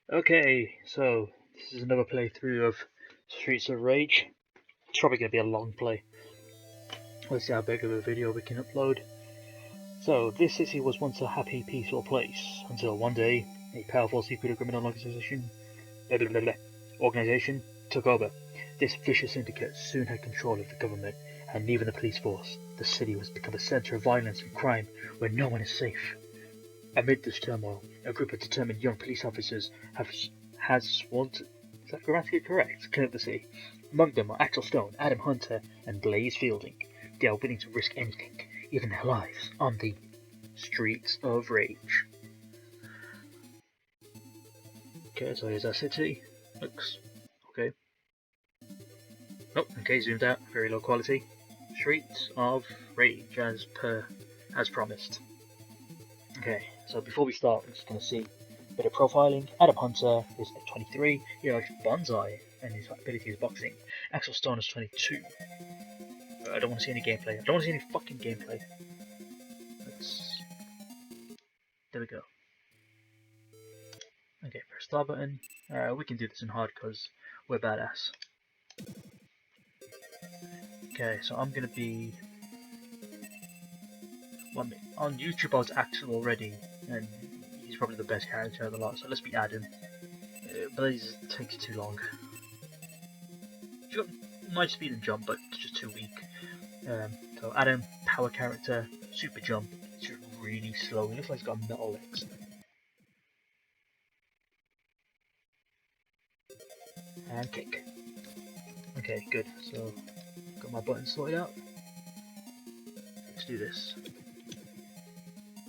Okay, so this is another playthrough of Streets of Rage. It's probably going to be a long play. Let's see how big of a video we can upload. So, this city was once a happy, peaceful place, until one day, a powerful secret criminal organization took over. This vicious syndicate soon had control of the government, and even the police force. The city was become a center of violence and crime, where no one is safe. Amid this turmoil, a group of determined young police officers has sworn to, is that grammatically correct, clean up the city. Among them are Axel Stone, Adam Hunter, and Blaze Fielding. They are willing to risk anything, even their lives, on the Streets of Rage. Okay, so here's our city. Looks okay. Oh, okay, zoomed out, very low quality. Streets of Rage, as promised. Okay, so before we start, we're just going to see a bit of profiling. Adam Hunter is 23, he likes bonsai, and his ability is boxing. Axel Stone is 22. I don't want to see any gameplay. I don't want to see any fucking gameplay. There we go. Okay, press start button. We can do this in hard because we're badass. Okay, so I'm going to be... Well, on YouTube I was Axel already, and he's probably the best character of the lot, so let's be Adam. Blaze takes too long. He's got nice speed and jump, but it's just too weak. So Adam, power character, super jump, it's just really slow. He looks like he's got metal legs. And kick. Okay, good. So got my buttons sorted out. Let's do this.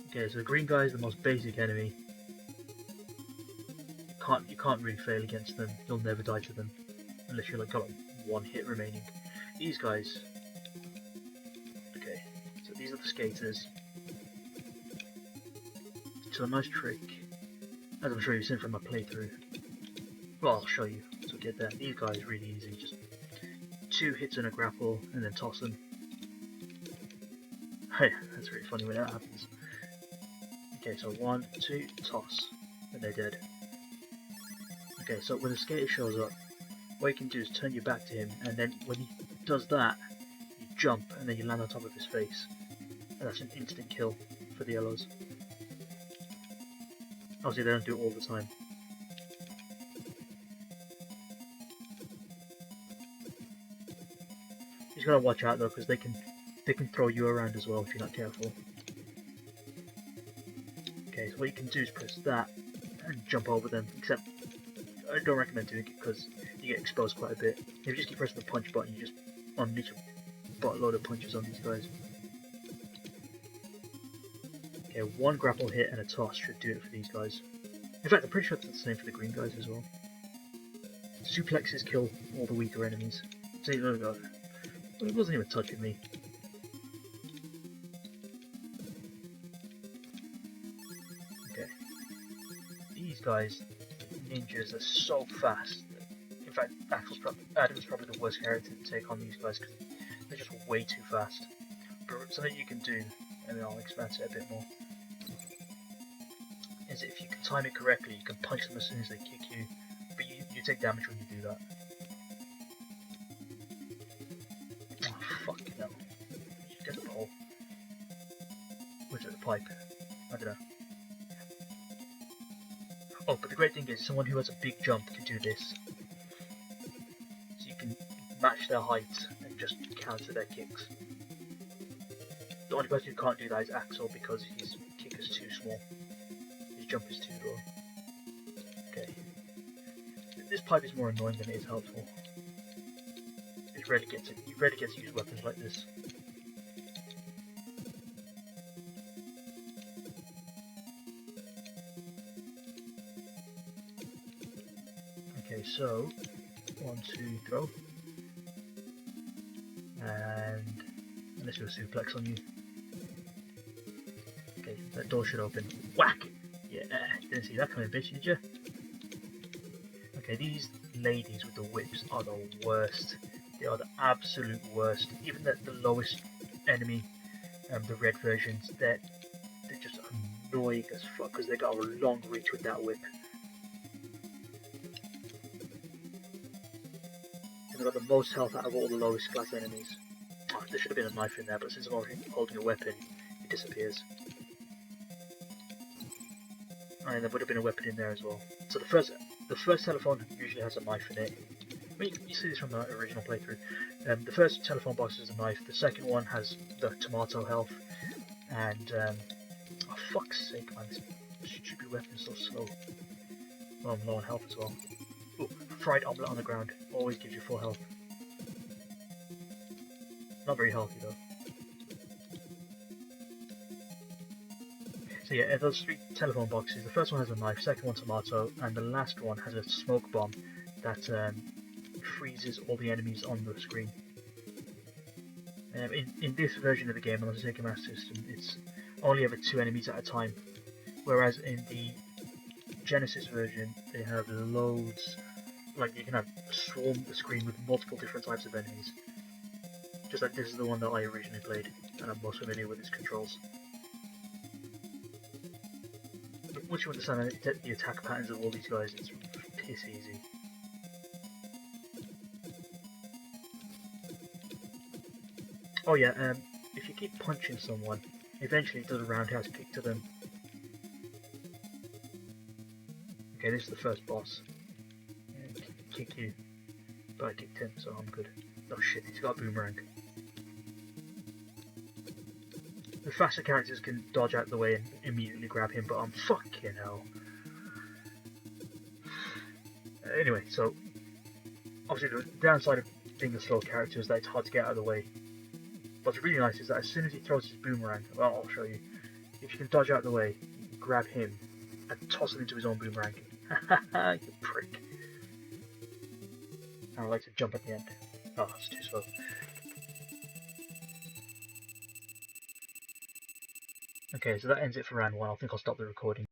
Okay, so the green guy is the most basic enemy. You can't really fail against them. You'll never die to them unless you're like got like one hit remaining. These guys. Okay, so these are the skaters. So a nice trick, as I'm sure you've seen from my playthrough. Well, I'll show you. So get there. These guys really easy. Just 2 hits in a grapple and then toss them. Hey, that's really funny when that happens. Okay, so 1, 2, toss, and they're dead. Okay, so when the skater shows up, what you can do is turn your back to him, and then when he does that, you jump, and then you land on top of his face. And that's an instant kill for the yellows. Obviously they don't do it all the time. You just gotta watch out though, because they can throw you around as well if you're not careful. Okay, so what you can do is press that and jump over them, except I don't recommend doing it because you get exposed quite a bit. If you just keep pressing the punch button, you just unleash a buttload of punches on these guys. Okay, 1 grapple hit and a toss should do it for these guys. In fact, I'm pretty sure that's the same for the green guys as well. Suplexes kill all the weaker enemies. See, there we go. It wasn't even touching me. Okay. These guys, ninjas, are so fast. In fact, Adam's probably the worst character to take on these guys because they're just way too fast. But something you can do, and then I'll expand it a bit more, is if you can time it correctly, you can punch them as soon as they kick you, but you take damage when you do that. Oh, fucking hell. Get the pole. Where's the pipe? I don't know. Oh, but the great thing is, someone who has a big jump can do this. So you can match their height and just counter their kicks. The only person who can't do that is Axel because his kick is too small. His jump is too low. Okay. This pipe is more annoying than it is helpful. You rarely get to use weapons like this. Okay, so 1, 2, throw, and let's do a suplex on you. Okay, that door should open. Whack! Yeah, didn't see that coming, bitch, did you? Okay, these ladies with the whips are the worst. They are the absolute worst. Even the lowest enemy, the red versions, they're just annoying as fuck because they got a long reach with that whip. and I got the most health out of all the lowest class enemies. Oh, there should have been a knife in there, but since I'm already holding a weapon, it disappears. And there would have been a weapon in there as well. So the first telephone usually has a knife in it. I mean, you see this from the original playthrough. The first telephone box has a knife. The second one has the tomato health. And oh fuck's sake, man! This stupid weapon is so slow. Well, I'm low on health as well. Ooh, fried omelette on the ground always gives you full health. Not very healthy though. So yeah, those 3 telephone boxes, the first one has a knife, second one tomato, and the last one has a smoke bomb that freezes all the enemies on the screen. In this version of the game, on the Sega Master System, it's only ever 2 enemies at a time, whereas in the Genesis version, they have loads, like you can have swarm the screen with multiple different types of enemies. Just like this is the one that I originally played, and I'm most familiar with its controls. Once you understand the attack patterns of all these guys, it's piss easy. Oh yeah, if you keep punching someone, eventually it does a roundhouse kick to them. Okay, this is the first boss. Kick you. But I kicked him, so I'm good. Oh shit, he's got a boomerang. The faster characters can dodge out the way and immediately grab him, but I'm fucking hell. Anyway, so obviously the downside of being a slow character is that it's hard to get out of the way. What's really nice is that as soon as he throws his boomerang, well, I'll show you. If you can dodge out of the way, you can grab him and toss him into his own boomerang. Haha, you prick. And I like to jump at the end. Oh, it's too slow. Okay, so that ends it for round 1. I think I'll stop the recording.